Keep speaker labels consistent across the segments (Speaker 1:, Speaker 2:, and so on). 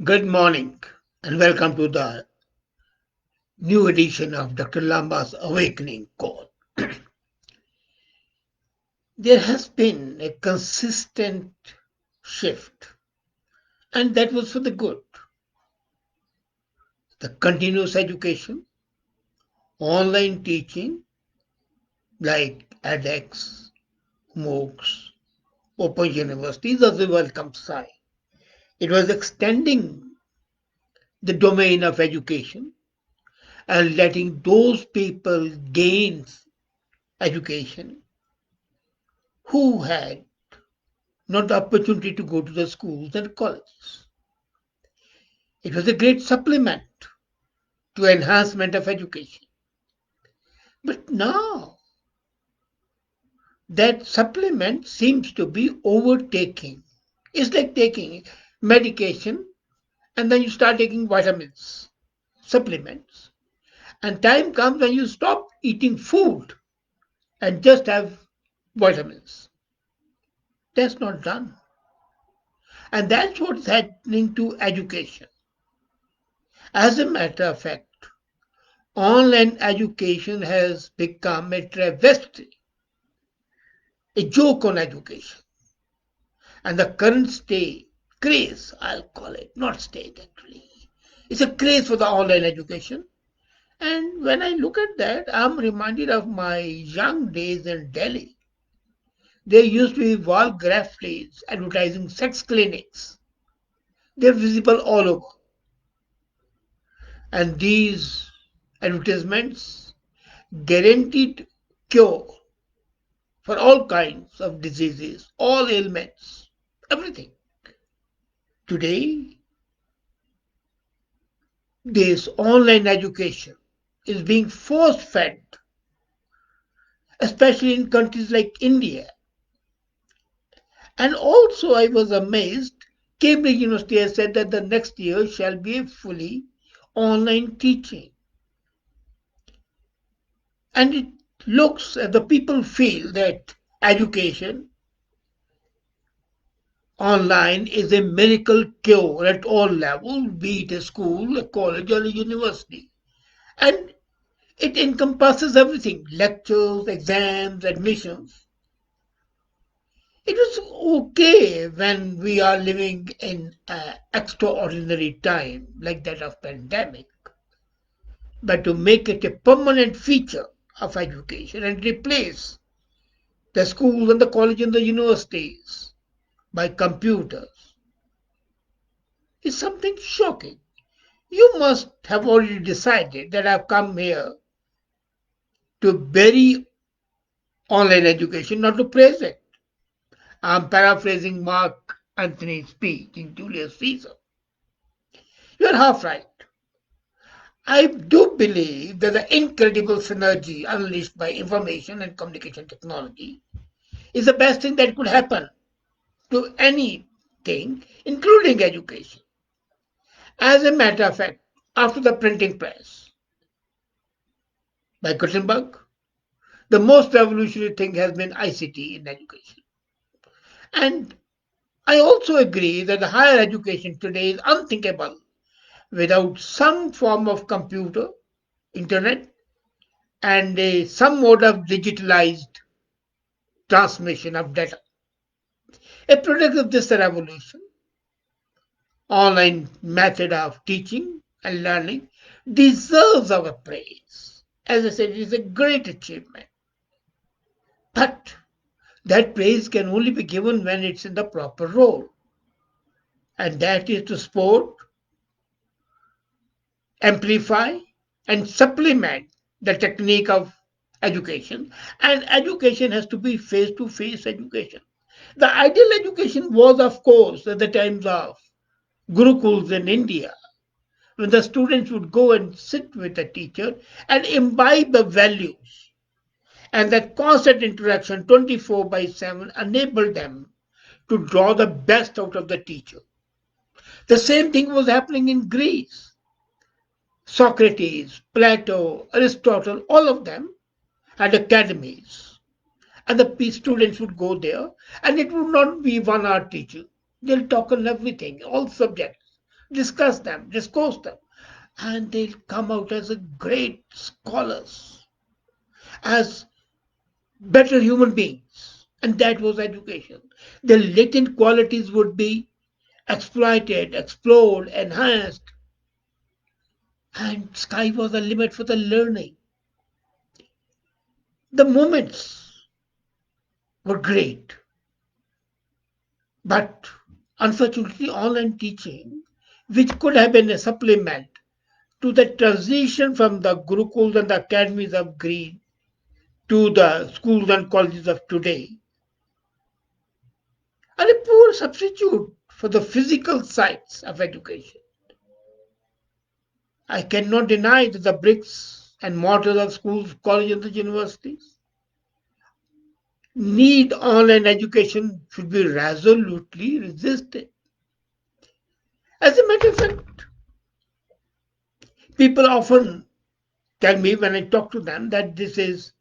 Speaker 1: Good morning and welcome to the new edition of Dr. Lamba's Awakening Call. There has been a consistent shift, and that was for the good. The continuous education, online teaching like edX, MOOCs, Open Universities are the welcome sign. It was extending the domain of education and letting those people gain education who had not the opportunity to go to the schools and colleges. It was a great supplement to enhancement of education. But now that supplement seems to be overtaking. It's like taking medication and then you start taking vitamins, supplements. And time comes when you stop eating food and just have vitamins. That's not done. And that's what's happening to education. As a matter of fact, online education has become a travesty, a joke on education. And the current state, craze, I'll call it, not state actually. It's a craze for the online education. And when I look at that, I'm reminded of my young days in Delhi. There used to be wall graffitis advertising sex clinics. They're visible all over. And these advertisements guaranteed cure for all kinds of diseases, all ailments, everything. Today, this online education is being force fed, especially in countries like India. And also, I was amazed. Cambridge University has said that the next year shall be fully online teaching. And it looks as the people feel that education online is a miracle cure at all levels, be it a school, a college, or a university. And it encompasses everything lectures, exams, admissions. It was okay when we are living in an extraordinary time like that of pandemic, but to make it a permanent feature of education and replace the schools and the college and the universities by computers is something shocking. You must have already decided that I've come here to bury online education, not to praise it. I'm paraphrasing Mark Antony's speech in Julius Caesar. You're half right. I do believe that the incredible synergy unleashed by information and communication technology is the best thing that could happen to anything, including education. As a matter of fact, after the printing press by Gutenberg, the most revolutionary thing has been ICT in education. And I also agree that the higher education today is unthinkable without some form of computer, internet, and some mode of digitalized transmission of data. A product of this revolution, online method of teaching and learning, deserves our praise. As I said, it is a great achievement. But that praise can only be given when it's in the proper role, and that is to support, amplify, and supplement the technique of education. And education has to be face to face education. The ideal education was, of course, at the times of Gurukuls in India, when the students would go and sit with the teacher and imbibe the values. And that constant interaction 24 by 7 enabled them to draw the best out of the teacher. The same thing was happening in Greece. Socrates, Plato, Aristotle, all of them had academies. And the students would go there, and it would not be 1 hour teaching. They'll talk on everything, all subjects. discourse them, and they'll come out as a great scholars, as better human beings. And that was education. The latent qualities would be exploited, explored, enhanced, and sky was the limit for the learning. The moments were great, but unfortunately, online teaching, which could have been a supplement to the transition from the gurukuls and the academies of Greece to the schools and colleges of today, are a poor substitute for the physical sides of education. I cannot deny that the bricks and mortar of schools, colleges, and universities need online education should be resolutely resisted. As a matter of fact, people often tell me when I talk to them that this is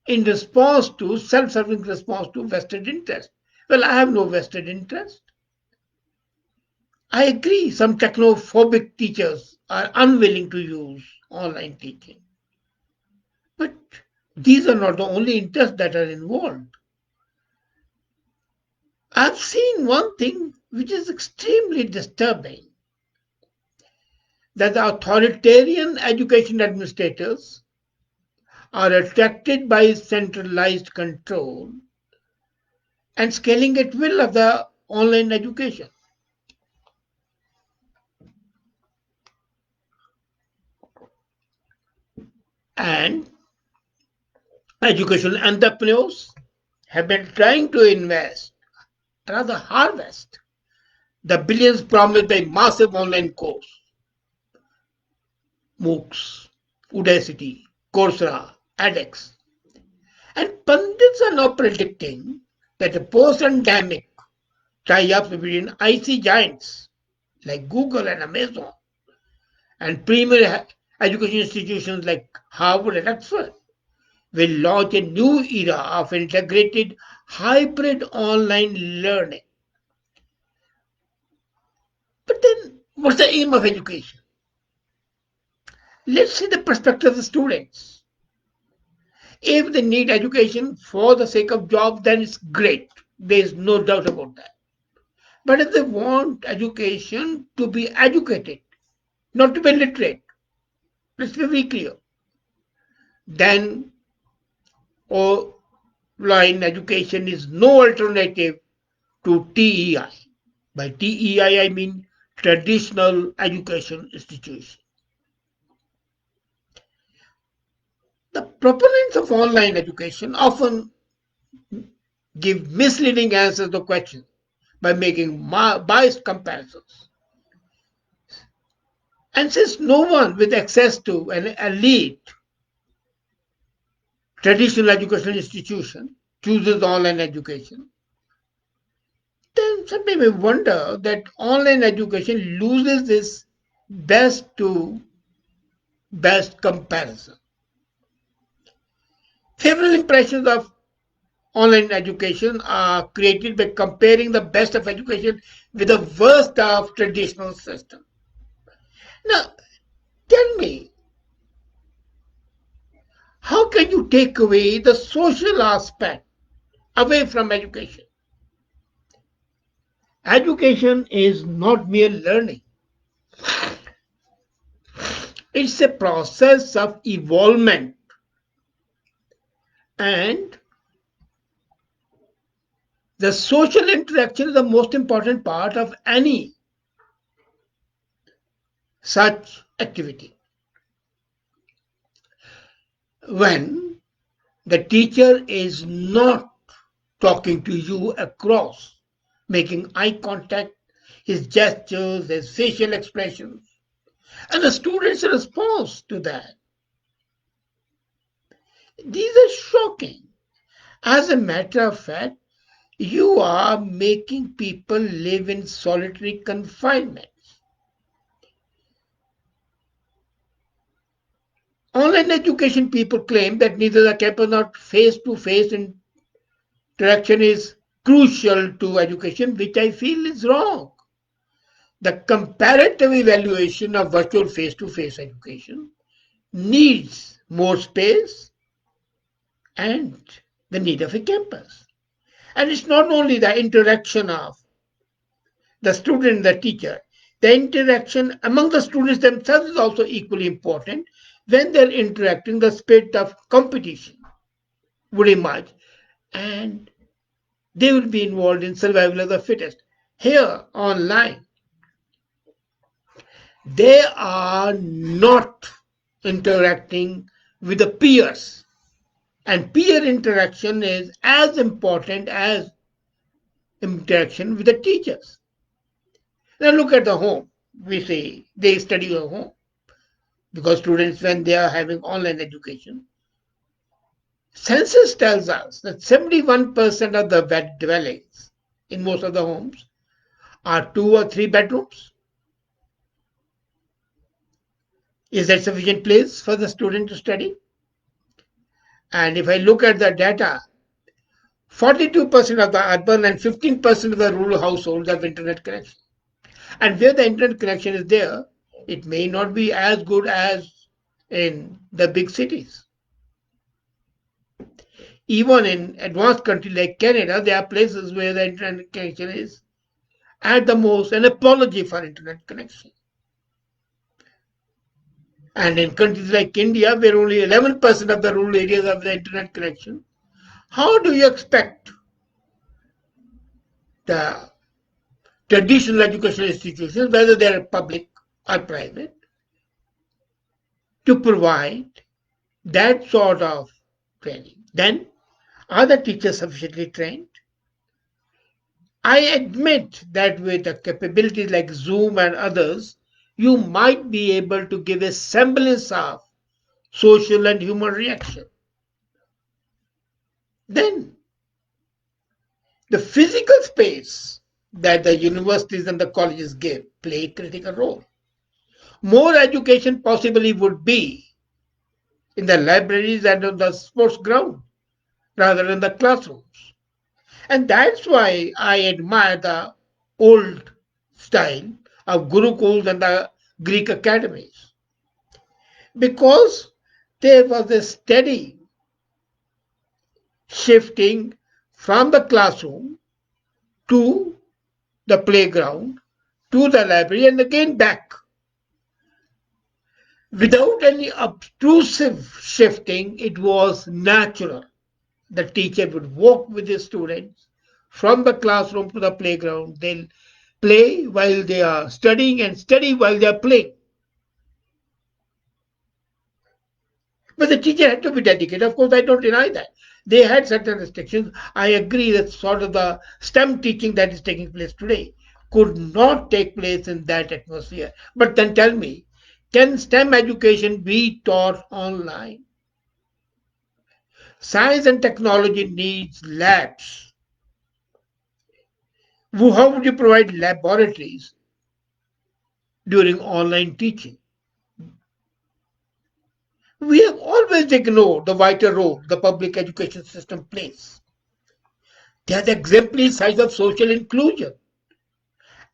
Speaker 1: in response to self-serving response to vested interest. Well, I have no vested interest. I agree some technophobic teachers are unwilling to use online teaching. But these are not the only interests that are involved. I've seen one thing which is extremely disturbing, that the authoritarian education administrators are attracted by centralized control and scaling at will of the online education. And educational entrepreneurs have been trying to invest, rather harvest, the billions promised by massive online course, MOOCs, Udacity, Coursera, edX. And pundits are now predicting that the post-pandemic tie-ups between IC giants like Google and Amazon and premier education institutions like Harvard and Oxford will launch a new era of integrated hybrid online learning. But then, what's the aim of education? Let's see the perspective of the students. If they need education for the sake of job, then it's great. There is no doubt about that. But if they want education to be educated, not to be literate, let's be very clear, then online education is no alternative to TEI. By TEI, I mean traditional education institution. The proponents of online education often give misleading answers to questions by making biased comparisons. And since no one with access to an elite traditional educational institution chooses online education, then some may wonder that online education loses this best to best comparison. Favorable impressions of online education are created by comparing the best of education with the worst of traditional system. Now, tell me, how can you take away the social aspect away from education? Education is not mere learning. It's a process of evolvement, and the social interaction is the most important part of any such activity. When the teacher is not talking to you across, making eye contact, his gestures, his facial expressions, and the student's response to that, these are shocking. As a matter of fact, you are making people live in solitary confinement. Online education people claim that neither the campus nor face-to-face interaction is crucial to education, which I feel is wrong. The comparative evaluation of virtual face to face education needs more space and the need of a campus. And it's not only the interaction of the student and the teacher, the interaction among the students themselves is also equally important. When they're interacting, the spirit of competition would emerge and they will be involved in survival of the fittest. Here, online, they are not interacting with the peers. And peer interaction is as important as interaction with the teachers. Now look at the home. We say they study at home because students, when they are having online education, census tells us that 71% of the bed dwellings in most of the homes are 2 or 3 bedrooms. Is that sufficient place for the student to study? And if I look at the data, 42% of the urban and 15% of the rural households have internet connection. And where the internet connection is there, it may not be as good as in the big cities. Even in advanced countries like Canada, there are places where the internet connection is at the most an apology for internet connection. And in countries like India, where only 11% of the rural areas have the internet connection, how do you expect the traditional educational institutions, whether they are public or private, to provide that sort of training? Then, are the teachers sufficiently trained? I admit that with the capabilities like Zoom and others, you might be able to give a semblance of social and human reaction. Then, the physical space that the universities and the colleges give play a critical role. More education possibly would be in the libraries and on the sports ground rather than the classrooms. And that's why I admire the old style of Gurukuls and the Greek academies because there was a steady shifting from the classroom to the playground to the library and again back without any obtrusive shifting. It was natural. The teacher would walk with the students from the classroom to the playground. They'll play while they are studying and study while they are playing. But the teacher had to be dedicated. Of course, I don't deny that. They had certain restrictions. I agree that sort of the STEM teaching that is taking place today could not take place in that atmosphere. But then tell me, can STEM education be taught online? Science and technology needs labs. How would you provide laboratories during online teaching? We have always ignored the vital role the public education system plays. They are the exemplary signs of social inclusion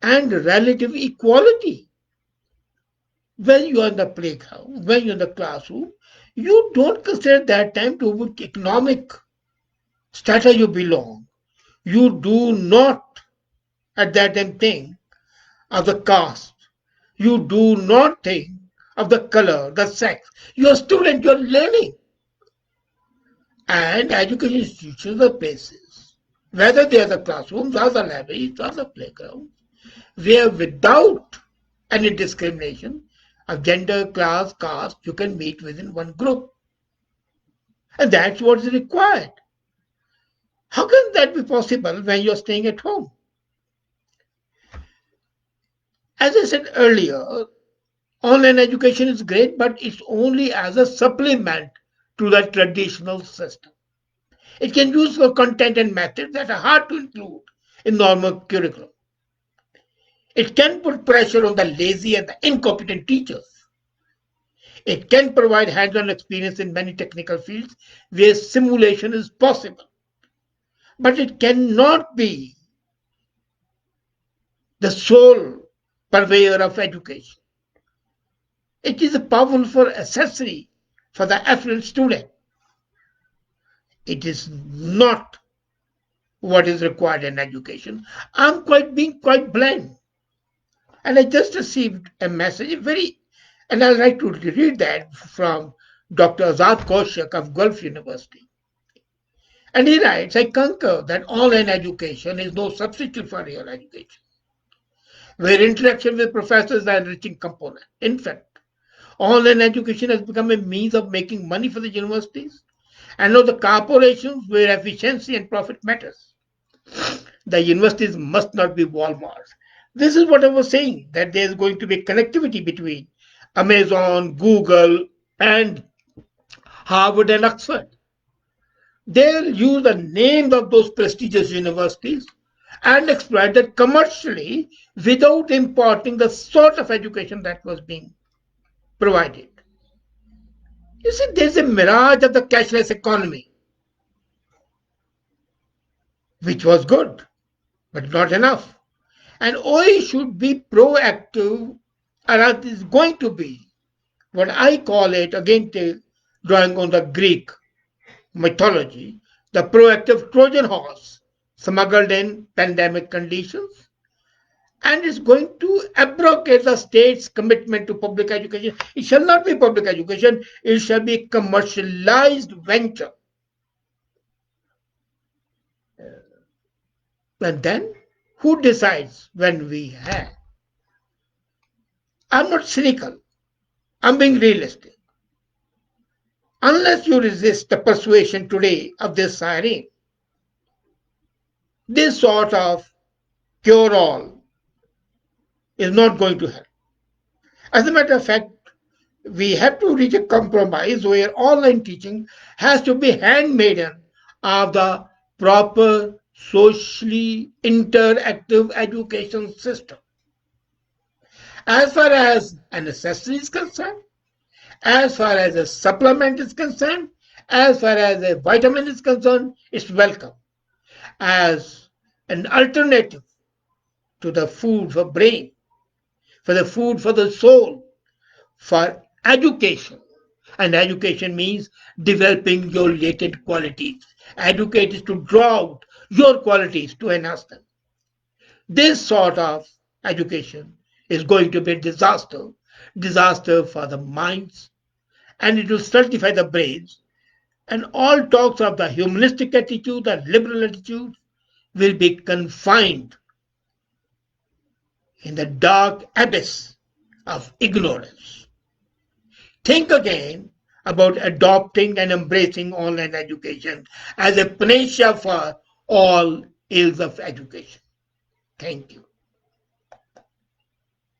Speaker 1: and relative equality. When you are in the playground, when you're in the classroom, you don't consider that time to which economic strata you belong. You do not at that time think of the caste. You do not think of the color, the sex. You're a student, you're learning. And education institutions are places, whether they are the classrooms or the libraries or the playgrounds, where without any discrimination of gender, class, caste, you can meet within one group. And that's what is required. How can that be possible when you're staying at home? As I said earlier, online education is great, but it's only as a supplement to the traditional system. It can use for content and methods that are hard to include in normal curriculum. It can put pressure on the lazy and the incompetent teachers. It can provide hands-on experience in many technical fields where simulation is possible. But it cannot be the sole purveyor of education. It is a powerful accessory for the affluent student. It is not what is required in education. I'm quite being quite blunt. And I just received a message, very, and I'd like to read that from Dr. Azad Kaushik of Gulf University. And he writes, I concur that online education is no substitute for real education, where interaction with professors is an enriching component. In fact, online education has become a means of making money for the universities and now the corporations where efficiency and profit matters. The universities must not be Walmart. This is what I was saying, that there's going to be connectivity between Amazon, Google, and Harvard and Oxford. They'll use the names of those prestigious universities and exploit that commercially without importing the sort of education that was being provided. You see, there's a mirage of the cashless economy, which was good, but not enough. And OE should be proactive, and it is going to be what I call it, again drawing on the Greek mythology, the proactive Trojan horse smuggled in pandemic conditions, and is going to abrogate the state's commitment to public education. It shall not be public education, it shall be a commercialized venture. And then, who decides when we have? I'm not cynical, I'm being realistic. Unless you resist the persuasion today of this siren, this sort of cure all is not going to help. As a matter of fact, we have to reach a compromise where online teaching has to be handmaiden of the proper socially interactive education system. As far as a necessity is concerned, as far as a supplement is concerned, as far as a vitamin is concerned, it's welcome as an alternative to the food for brain, for the food for the soul, for education. And education means developing your latent qualities. Educate is to draw out your qualities to enhance them. This sort of education is going to be a disaster for the minds, and it will stultify the brains. And all talks of the humanistic attitude and liberal attitude will be confined in the dark abyss of ignorance. Think again about adopting and embracing online education as a panacea for all ills of education. Thank you.